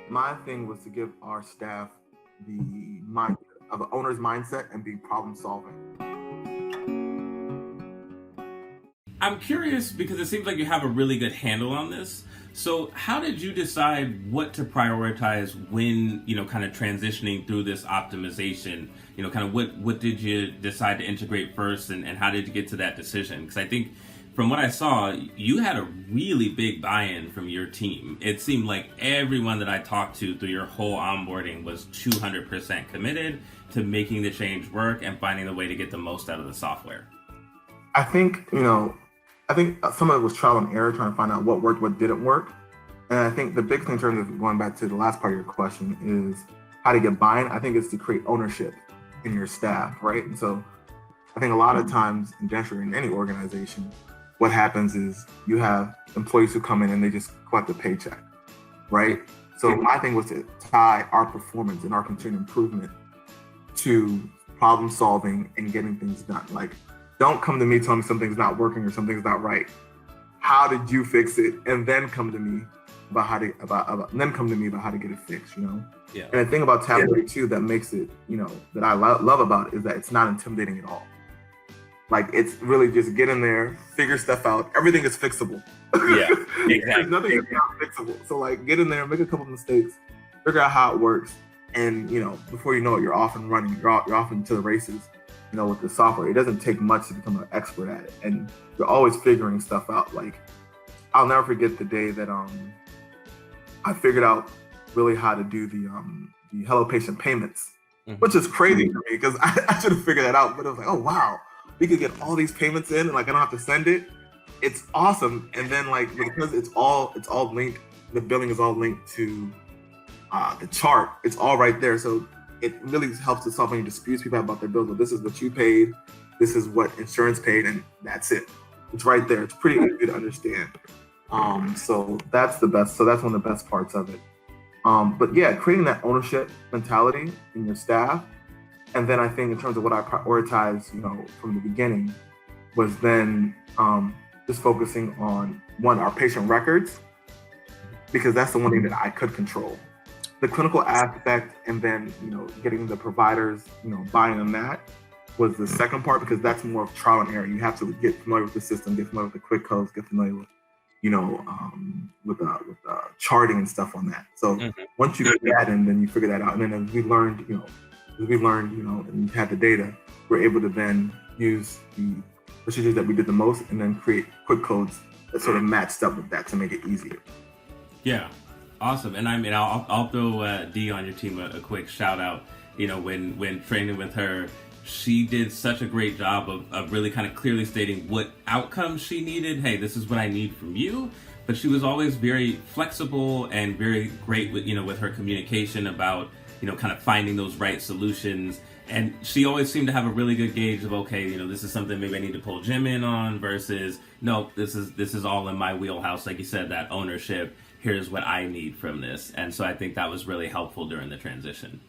my thing was to give our staff the mind of an owner's mindset and being problem solving. I'm curious because it seems like you have a really good handle on this. So, how did you decide what to prioritize when, kind of transitioning through this optimization? Kind of what did you decide to integrate first, and how did you get to that decision? Because I think from what I saw, you had a really big buy-in from your team. It seemed like everyone that I talked to through your whole onboarding was 200% committed to making the change work and finding the way to get the most out of the software. I think, some of it was trial and error, trying to find out what worked, what didn't work. And I think the big thing in terms of going back to the last part of your question is how to get buy-in. I think it's to create ownership in your staff, right? And so I think a lot of times in dentistry, in any organization, what happens is you have employees who come in and they just collect a paycheck, right? So my thing was to tie our performance and our continued improvement to problem solving and getting things done. Like, don't come to me telling me something's not working or something's not right. How did you fix it? And then come to me about how to get it fixed, Yeah. And the thing about Tab 32 that makes it, that I love about it is that it's not intimidating at all. Like, it's really just get in there, figure stuff out. Everything is fixable. Yeah, exactly. There's nothing is not fixable. So, like, get in there, make a couple of mistakes, figure out how it works, and before you know it, you're off and running. You're off into the races. With the software, it doesn't take much to become an expert at it, and you're always figuring stuff out. Like, I'll never forget the day that I figured out really how to do the Hello Patient payments, which is crazy for me because I should have figured that out. But it was like, oh wow, we could get all these payments in, and like I don't have to send it. It's awesome. And then because it's all linked, the billing is all linked to the chart. It's all right there, so it really helps to solve any disputes people have about their bills. Well, this is what you paid, this is what insurance paid, and that's it. It's right there. It's pretty easy to understand. So that's the best. So that's one of the best parts of it. But yeah, creating that ownership mentality in your staff. And then I think in terms of what I prioritized, from the beginning, was then just focusing on our patient records, because that's the one thing that I could control. The clinical aspect, and then getting the providers buying on that was the second part, because that's more of trial and error. You have to get familiar with the system, get familiar with the quick codes, get familiar with with charting and stuff on that. So once you get that, and then you figure that out, and then as we learned, and you had the data, we're able to then use the procedures that we did the most, and then create quick codes that sort of matched up with that to make it easier. Yeah. Awesome. And I mean, I'll throw Dee on your team a quick shout out. When training with her, she did such a great job of really kind of clearly stating what outcomes she needed. Hey, this is what I need from you. But she was always very flexible and very great with her communication about, kind of finding those right solutions. And she always seemed to have a really good gauge of, okay, this is something maybe I need to pull Jim in on versus, no, this is all in my wheelhouse. Like you said, that ownership. Here's what I need from this. And so I think that was really helpful during the transition.